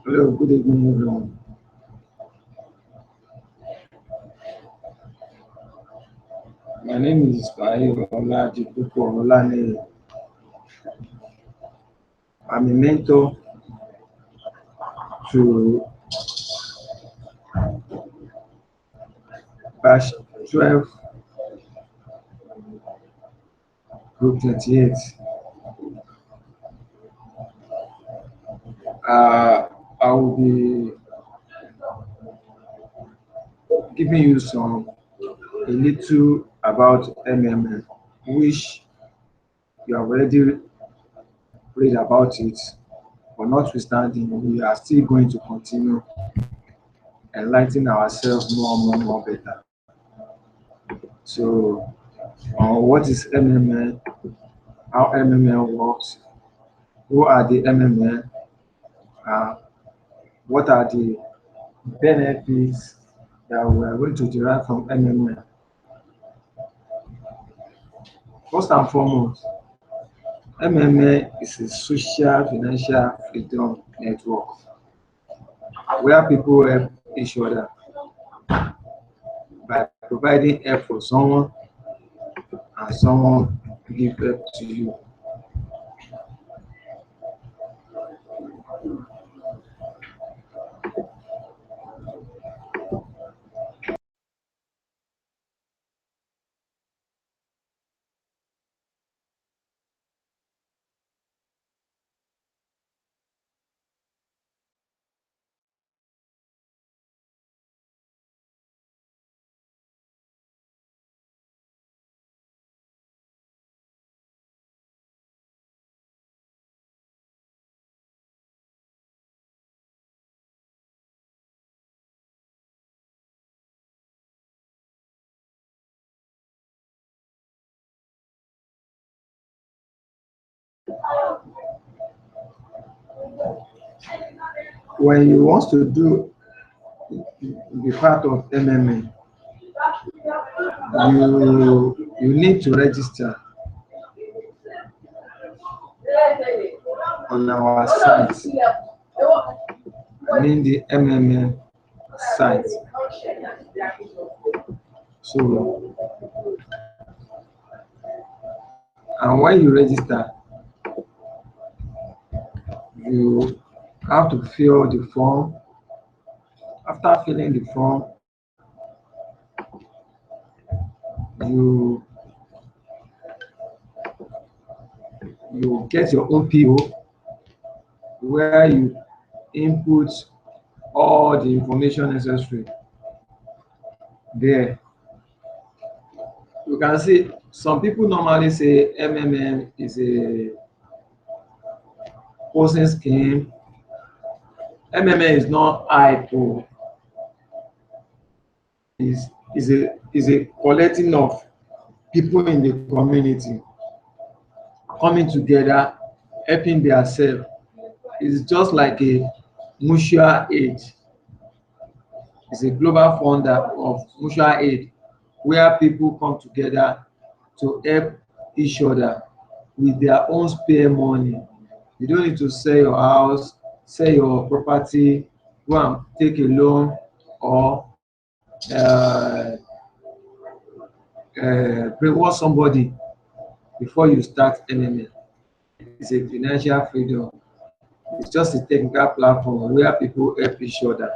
Hello, good evening, everyone. My name is Ismail Oladipupo Olane. I'm a mentor to Batch 12 Group 28. I will be giving you a little about MMM, which you have already read about it, but notwithstanding, we are still going to continue enlightening ourselves more better. So, what is MMM? How MMM works? Who are the MMM? Uh, what are the benefits that we are going to derive from MMM? First and foremost, MMM is a social financial freedom network where people help each other by providing help for someone and someone give help to you. When you want to be part of MMA, you need to register on our site. I mean the MMA site. So, and when you register, you have to fill the form. After filling the form, you you get your OPO where you input all the information necessary there. You can see some people normally say MMM is a posting scheme. MMM is not IPO. Is a collecting of people in the community coming together, helping themselves. It's just like a mutual aid. It's a global fund of mutual aid where people come together to help each other with their own spare money. You don't need to sell your house, sell your property, go and take a loan or reward somebody before you start MMA. It's a financial freedom. It's just a technical platform where people help each other.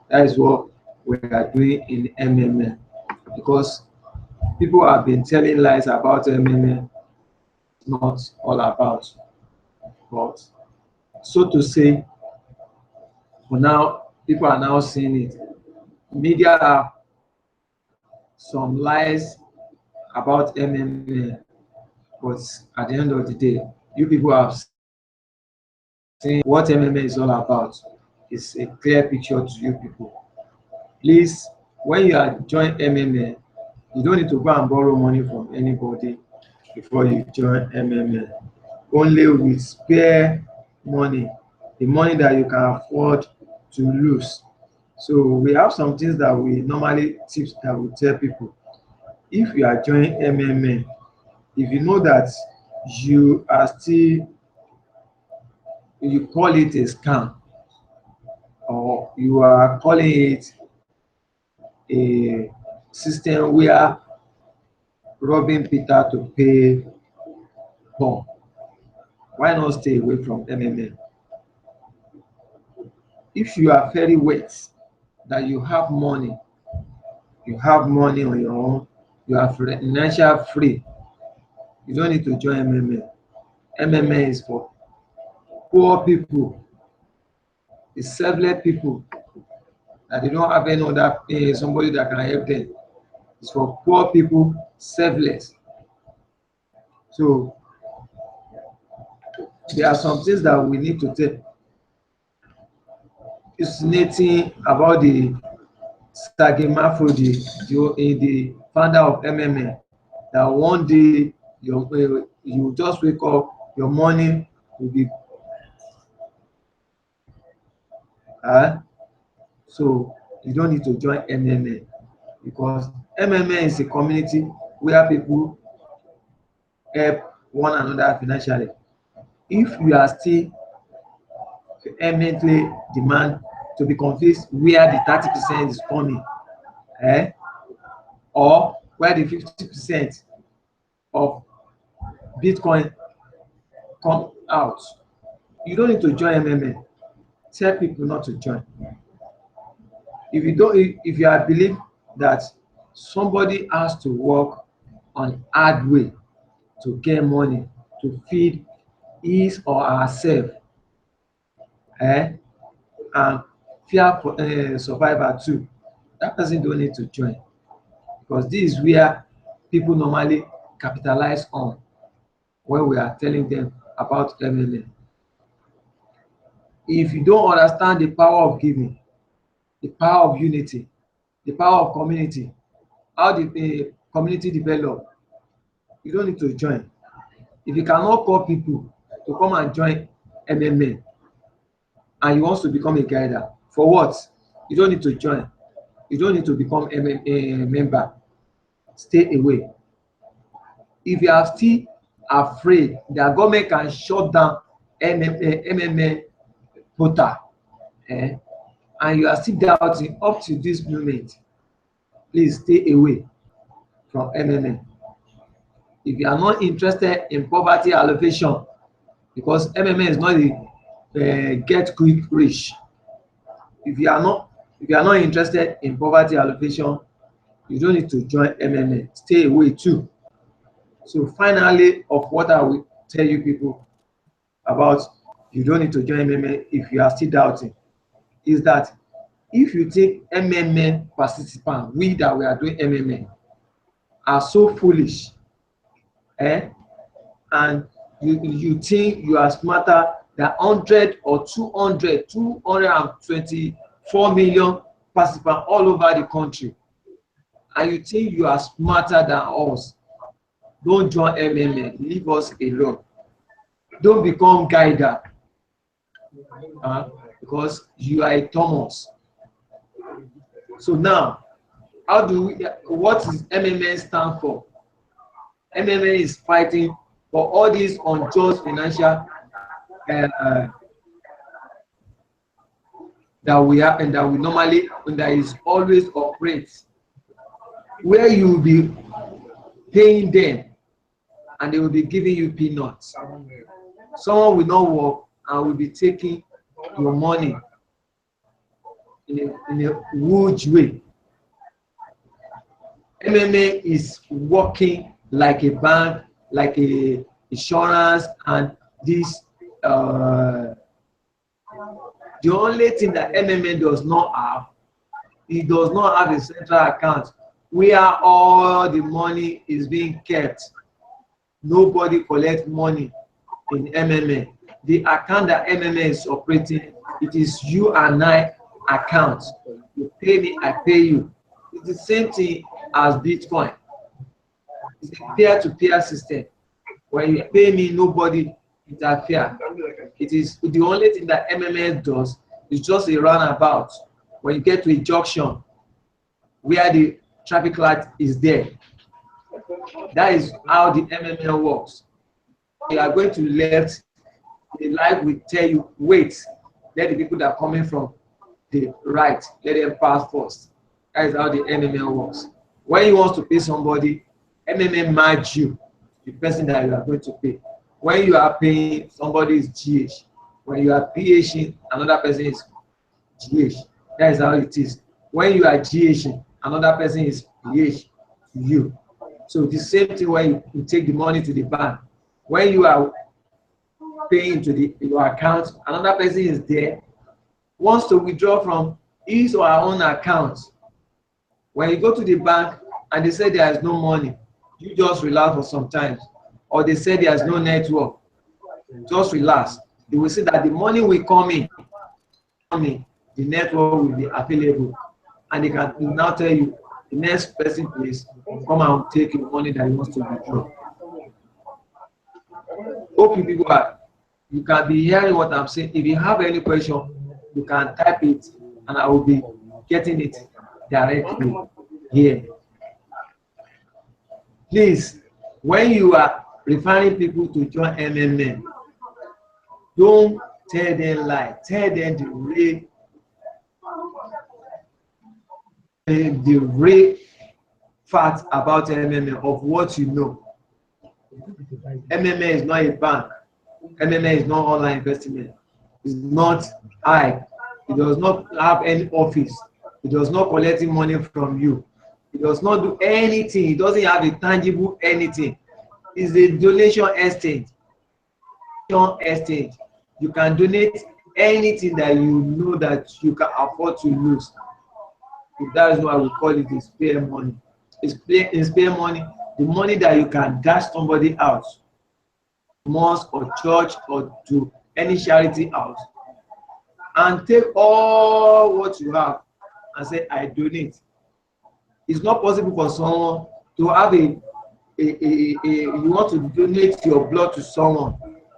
That is what we are doing in MMA because people have been telling lies about MMA. Not all about, but so to say, for now, people are now seeing it. Media have some lies about MMA, but at the end of the day, you people have seen what MMA is all about. It's a clear picture to you people. Please, when you are joining MMA, you don't need to go and borrow money from anybody before you join MMA. Only with spare money, the money that you can afford to lose. So we have some things that we normally tips that we tell people. If you are joining MMA, if you know that you are still, you call it a scam, or you are calling it a system where robbing Peter to pay Paul. Why not stay away from MMA? If you are very wet, that you have money on your own, you are financial free, you don't need to join MMA. MMA is for poor people, it's selfless people that they don't have any other somebody that can help them. It's for poor people, selfless. So there are some things that we need to take. It's nothing about the Sergey Mafrodi, the founder of MMA, that one day you just wake up, your money will be so you don't need to join MMA, because MMA is a community where people help one another financially. If you are still vehemently demand to be convinced where the 30% is coming, or where the 50% of Bitcoin come out, you don't need to join MMA. Tell people not to join. If you don't, if you are believe that somebody has to work on hard way to get money to feed his or herself, and fear survivor too, that person don't need to join, because this is where people normally capitalize on when we are telling them about MMA. If you don't understand the power of giving, the power of unity, the power of community, how the community develop, you don't need to join. If you cannot call people to come and join MMA and you want to become a guider, for what? You don't need to join. You don't need to become a member. Stay away. If you are still afraid that government can shut down MMA portal, and you are still doubting up to this moment, please stay away from MMA. If you are not interested in poverty alleviation, because MMA is not a get quick rich. If you are not interested in poverty alleviation, you don't need to join MMA. Stay away too. So finally, of what I will tell you people about, you don't need to join MMA if you are still doubting, is that if you think MMA participants, we that we are doing MMA, are so foolish, and you think you are smarter than 100 or 224 million participants all over the country, and you think you are smarter than us, don't join MMA. Leave us alone. Don't become guider, because you are a Thomas. So now, how do we, what is MMA stand for? MMA is fighting for all these unjust financial that we have, and that we normally, and that is always operates, where you will be paying them and they will be giving you peanuts. Someone will not work and will be taking your money in a huge way. MMA is working like a bank, like a insurance, and this the only thing that MMA does not have, it does not have a central account where all the money is being kept. Nobody collects money in MMA. The account that MMA is operating, it is you and I account. You pay me, I pay you. It's the same thing as Bitcoin. It's a peer-to-peer system. When you pay me, nobody interfere. It is the only thing that MMA does is just a roundabout. When you get to a junction where the traffic light is there, that is how the MMA works. you are going to left, the light will tell you, wait, let the people that are coming from the right, let them pass first. That is how the MMM works. When you want to pay somebody, MMM match you, the person that you are going to pay. When you are paying, somebody is GH. When you are PH, another person is GH. That is how it is. When you are GH, another person is PH to you. So the same thing when you take the money to the bank. When you are paying to your account, another person is there, wants to withdraw from his or her own account. When you go to the bank and they say there is no money, you just relax for some time. Or they say there is no network, just relax. You will see that the money will come in, the network will be available. And they can now tell you, the next person please come and take your money that you want to withdraw. Hope you people you can be hearing what I'm saying. If you have any question, you can type it and I will be getting it directly here. Please, when you are referring people to join MMM, don't tell them lie. Tell them the real fact about MMM, of what you know. MMM is not a bank. MMM is not online investment. It's not high. It does not have any office. It does not collecting money from you. It does not do anything. It doesn't have a tangible anything. It's a donation exchange. You can donate anything that you know that you can afford to lose. If that is what we call it, is spare money. It's spare money, the money that you can dash somebody out, mosque or church or to any charity house, and take all what you have and say, I donate. It's not possible for someone to have you want to donate your blood to someone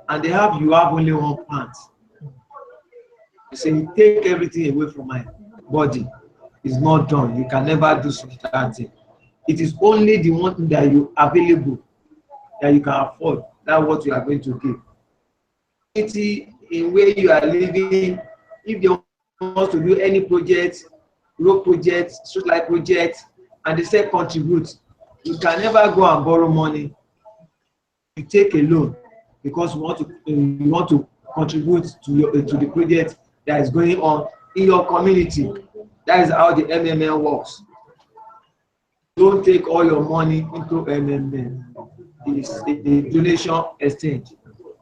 and you have only one plant. You say, you take everything away from my body. It's not done. You can never do such that thing. It is only the one thing that you available, that you can afford. That's what you are going to give. In where you are living, if they want to do any project, road project, street light project, and they say contribute, you can never go and borrow money. You take a loan because you want to contribute to the project that is going on in your community. That is how the MMM works. Don't take all your money into MMM. It is the donation exchange,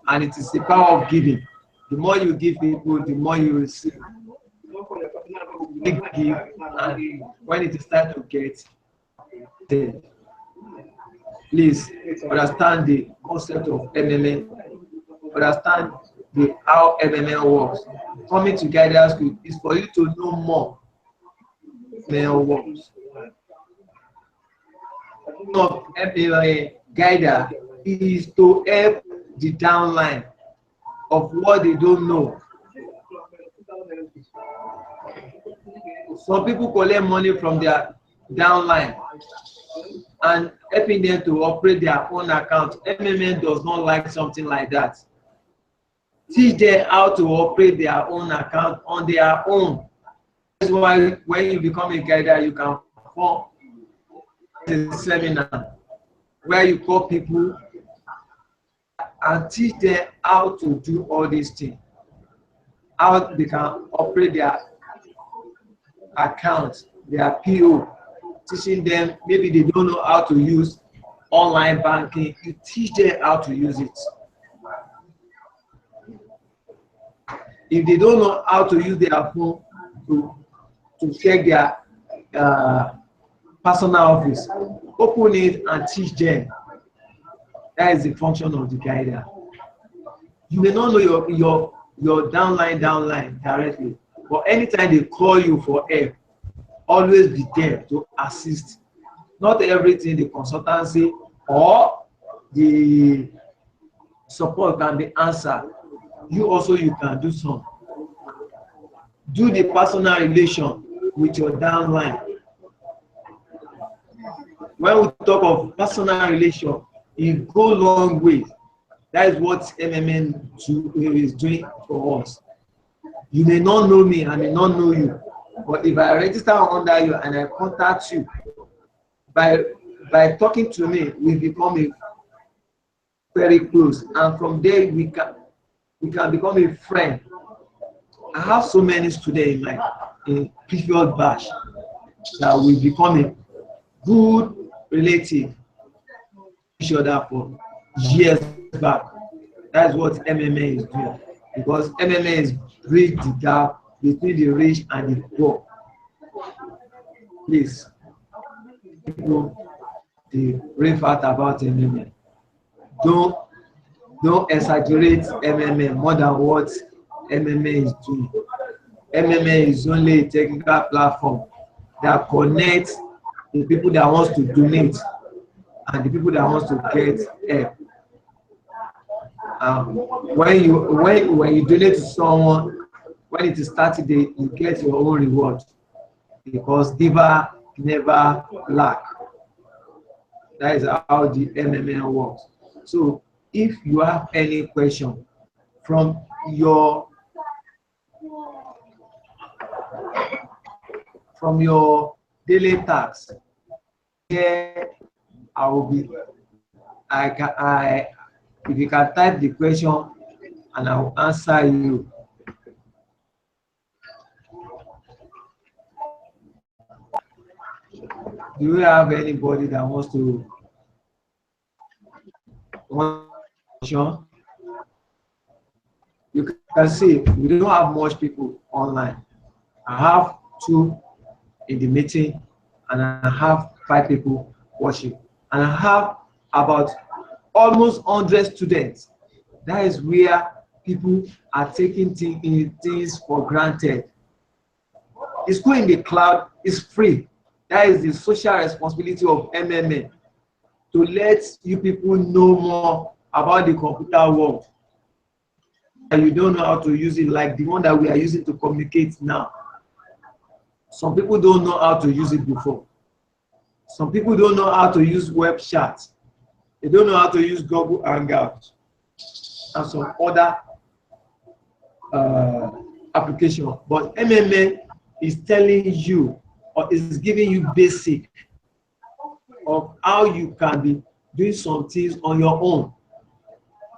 and it is the power of giving. The more you give people, the more you receive. Give, and when it is time to get there, please understand the concept of MMM. Understand how MMM works. Coming to Guidance School is for you to know more. MMM works. Of guider is to help the downline of what they don't know. Some people collect money from their downline and helping them to operate their own account. MMM does not like something like that. Teach them how to operate their own account on their own. That's why when you become a guider, you can form a seminar where you call people and teach them how to do all these things, how they can operate their account, their PO, teaching them. Maybe they don't know how to use online banking, you teach them how to use it. If they don't know how to use their phone to check their personal office, open it and teach them. That is the function of the guider. You may not know your downline directly, but anytime they call you for help, always be there to assist. Not everything the consultancy or the support can be answered. You can do some. Do the personal relation with your downline. When we talk of personal relation, it goes a long way. That is what MMM is doing for us. You may not know me, I may not know you, but if I register under you and I contact you, by talking to me, we become a very close, and from there we can become a friend. I have so many students in previous batch that we become a good relative each other for years back. That's what MMA is doing, because MMA is bridge the gap between the rich and the poor. Please, people, the real fact about MMA. Don't exaggerate MMA more than what MMA is doing. MMA is only a technical platform that connects the people that wants to donate and the people that wants to get help. When you donate to someone, when it is 30 days, you get your own reward, because giver never lack. That is how the MMA works. So if you have any question from your daily tasks, here I will be. If you can type the question and I will answer you. Do you have anybody that wants to? You can see we don't have much people online. I have 2 in the meeting, and I have 5 people watching, and I have about almost 100 students. That is where people are taking things for granted. The school in the cloud is free. That is the social responsibility of MMA, to let you people know more about the computer world. And you don't know how to use it, like the one that we are using to communicate now. Some people don't know how to use it before. Some people don't know how to use web chat. They don't know how to use Google Hangouts and some other application. But MMA is telling you, or is giving you basic of how you can be doing some things on your own.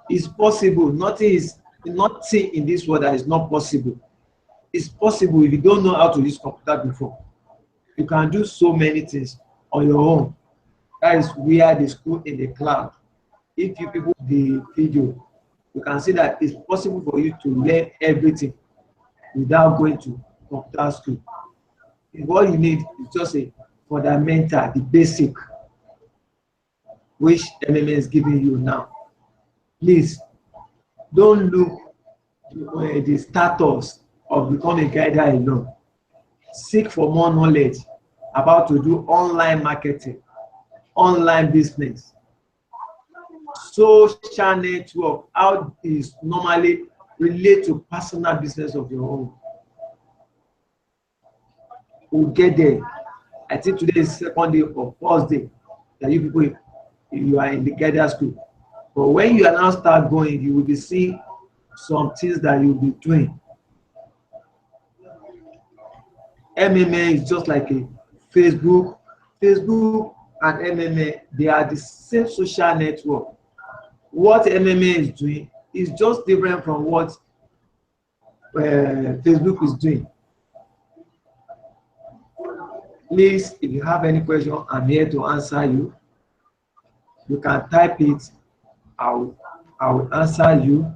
It's possible. Nothing in this world that is not possible. It's possible if you don't know how to use computer before. You can do so many things on your own. That is where the school in the cloud. If you people the video, you can see that it's possible for you to learn everything without going to computer school. What you need is just a fundamental, the basic, which MMA is giving you now. Please don't look the status of becoming a guider alone. Seek for more knowledge about to do online marketing, online business, social network, how is normally relate to personal business of your own. We'll get there. I think today is second day or first day that you people, you are in the guidance school. But when you are now start going, you will be seeing some things that you'll be doing. MMA is just like a Facebook. Facebook and MMA, they are the same social network. What MMA is doing is just different from what Facebook is doing. Please, if you have any question, I'm here to answer you. You can type it. I will answer you.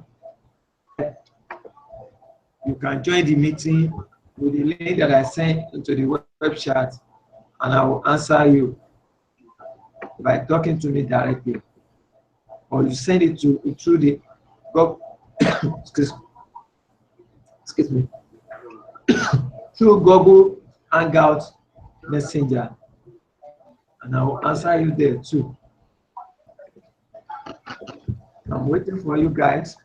You can join the meeting with the link that I sent into the web chat, and I will answer you by talking to me directly. Or you send it through the excuse me through Google Hangout Messenger, and I will answer you there too. I'm waiting for you guys.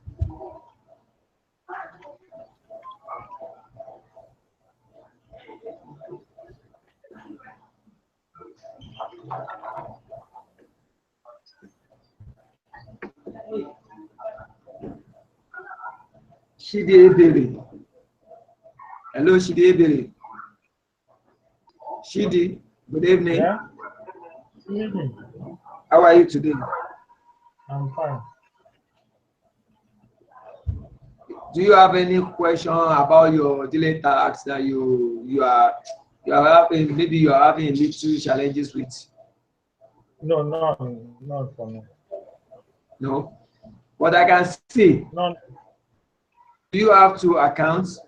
Shide Ebere. Hello, Shide Ebere. Shidi, good evening. Yeah. Good evening. How are you today? I'm fine. Do you have any question about your daily tasks that you are having? Maybe you are having little challenges with. No, none for me. No, but I can see. None. Do you have 2 accounts?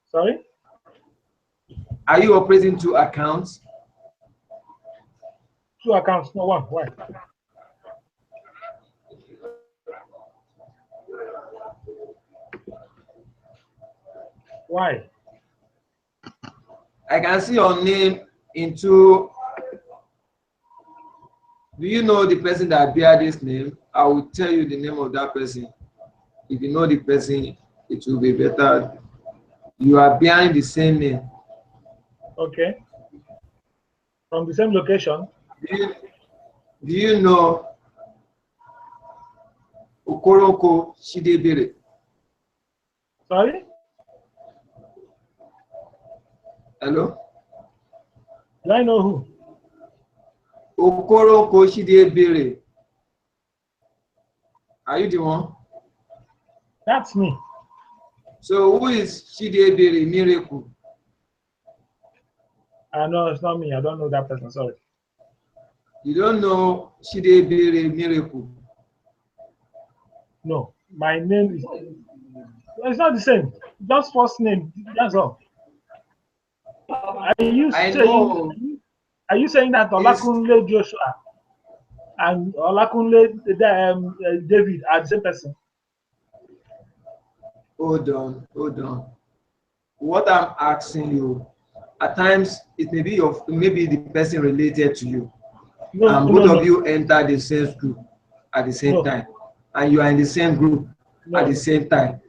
Sorry? Are you operating 2 accounts? 2 accounts, no one. Why? Why? I can see your name into. Do you know the person that bear this name? I will tell you the name of that person. If you know the person, it will be better. You are behind the same name. Okay. From the same location? Do you know Okoroko Shidebere? Sorry? Hello? Do I know who? Okoroko Shidebere. Are you the one? That's me. So who is Shidebere Miracle? No, it's not me. I don't know that person. Sorry. You don't know Shidebere Miracle? No. My name is. It's not the same. Just first name. That's all. Are you saying that Olakunle Joshua and Olakunle David are the same person? Hold on. What I'm asking you, at times it may be maybe the person related to you. No, Both of you enter the same group at the same time, and you are in the same group at the same time.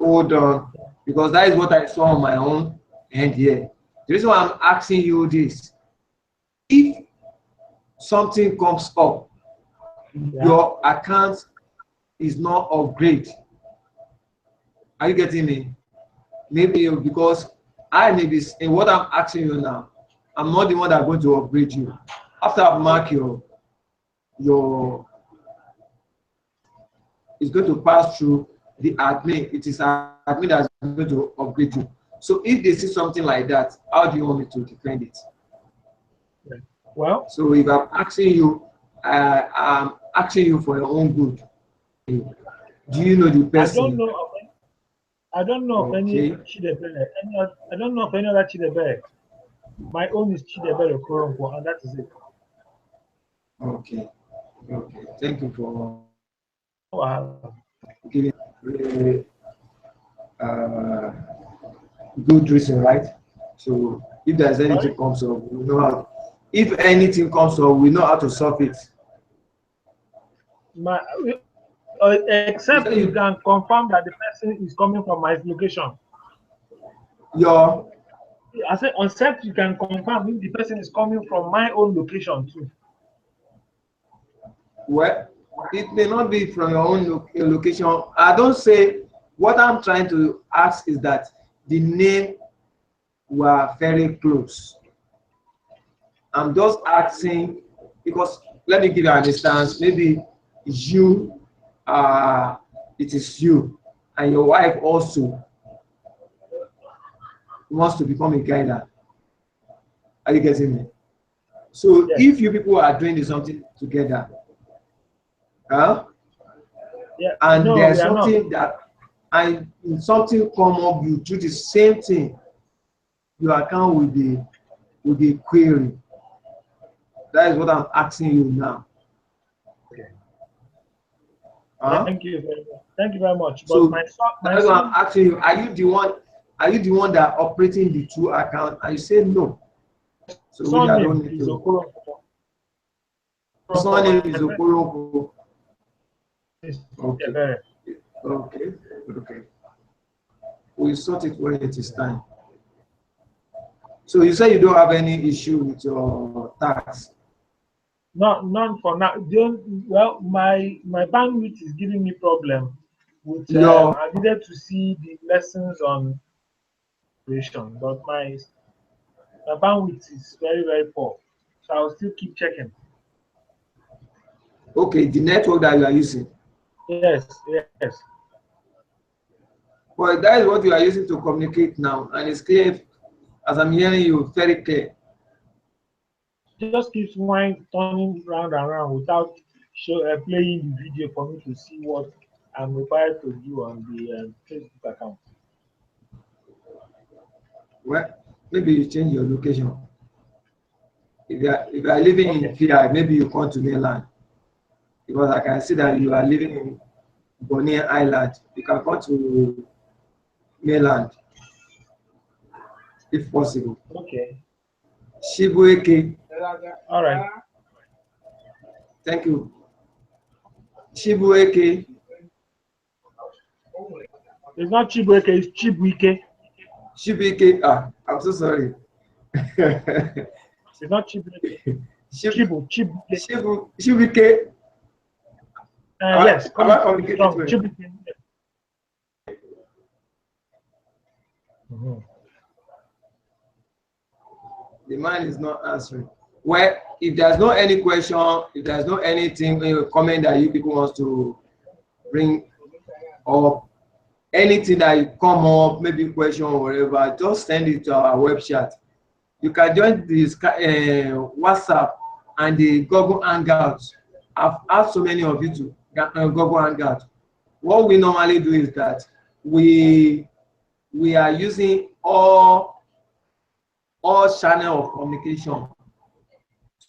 Hold on, because that is what I saw on my own end here. The reason why I'm asking you this, if something comes up, your account is not upgrade. Are you getting me? Maybe because I may be in what I'm asking you now, I'm not the one that's going to upgrade you. After I've marked your it's going to pass through the admin. It is admin that's going to upgrade you. So if they see something like that, how do you want me to defend it? Well, so if I'm asking you, I'm asking you for your own good. Do you know the person? I don't know of any Chidebere. I don't know of any other Chidebere. My own is Chidebere Okoronko, and that is it. Okay. Thank you for giving good reason, right? So if there's anything comes up, we know how. If anything comes up, we know how to solve it. Except you can confirm that the person is coming from my location. I said, except you can confirm if the person is coming from my own location too. Well, it may not be from your own location. I don't say. What I'm trying to ask is that the name were very close. I'm just asking because let me give you an instance. Maybe you, it is you, and your wife also wants to become a guider. Are you getting me? So if you people are doing something together, and there's something that, and something come up, you do the same thing, your account will be query. That is what I'm asking you now. Thank you very much. Thank you very much. So that's what I'm asking you. Are you the one that operating the 2 accounts? And you say no. So we are don't need to. Son name is Okoronko. Okay. We'll sort it when it is time. So you say you don't have any issue with your tax? None for now. Well, my bandwidth is giving me problem. with I needed to see the lessons on creation, but my bandwidth is very, very poor. So I'll still keep checking. Okay, the network that you are using. Yes. Well, that is what you are using to communicate now, and it's clear, as I'm hearing you, very clear. It just keeps turning round and round without playing the video for me to see what I'm required to do on the Facebook account. Well, maybe you change your location. If you are living in PI, maybe you come to mainland, because I can see that you are living in Bonny Island. You can come to mainland if possible. Okay. Chibuike. All right. Thank you. Chibuike. It's not Chibuike, it's Chibuike. Chibuike. Ah, I'm so sorry. It's not Chibuike. Chibuike. Chibuike. Yes. Am I communicating with you? The man is not answering. Well, if there's no any question, if there's no anything, comment that you people want to bring up, anything that you come up, maybe question or whatever, just send it to our web chat. You can join this WhatsApp and the Google Hangouts. I've asked so many of you to Google Hangout. What we normally do is that we are using all channel of communication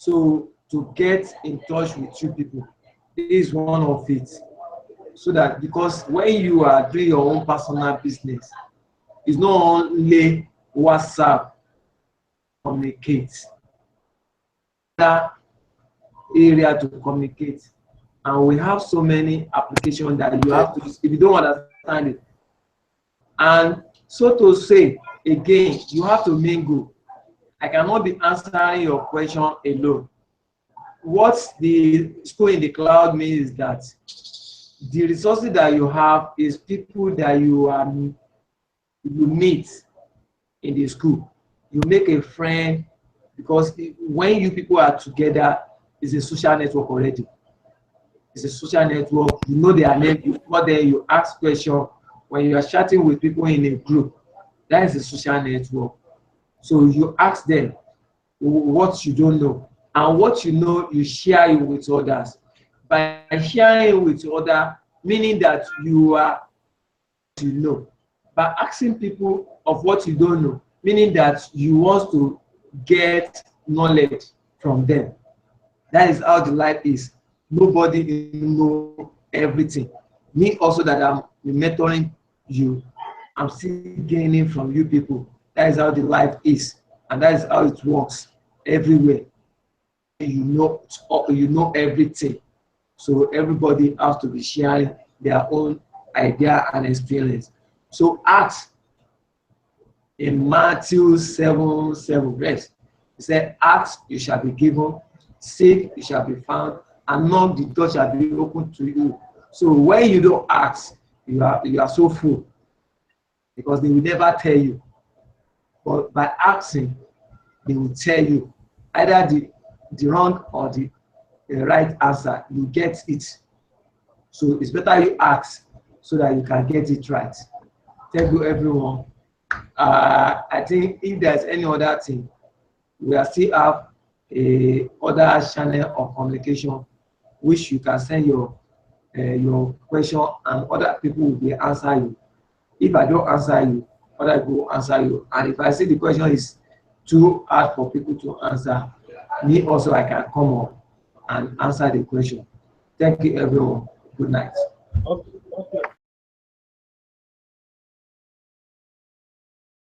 to get in touch with you people. This is one of it. So that, because when you are doing your own personal business, it's not only WhatsApp communicate, that area to communicate, and we have so many applications that you have to use if you don't understand it. And so to say, again, you have to mingle. I cannot be answering your question alone. What the school in the cloud means is that the resources that you have is people that you meet in the school. You make a friend, because when you people are together, it's a social network already. It's a social network. You know their name. You go there. You ask questions. When you are chatting with people in a group, that is a social network. So you ask them what you don't know, and what you know, you share it with others. By sharing it with others, meaning that you know. By asking people of what you don't know, meaning that you want to get knowledge from them. That is how the life is. Nobody knows everything. Me also, that I'm mentoring you, I'm still gaining from you people. That is how the life is, and that is how it works everywhere. You know everything. So everybody has to be sharing their own idea and experience. So ask in Matthew 7:7, verse, he said, ask, you shall be given, seek, you shall be found, and knock, the door shall be opened to you. So when you don't ask, you are so full, because they will never tell you. But by asking, they will tell you either the wrong or the right answer. You get it. So it's better you ask so that you can get it right. Thank you, everyone. I think if there's any other thing, we are still have a other channel of communication which you can send your question, and other people will be answer you. If I don't answer you, other people will answer you. And if I see the question is too hard for people to answer, me also, I can come up and answer the question. Thank you, everyone. Good night. Okay.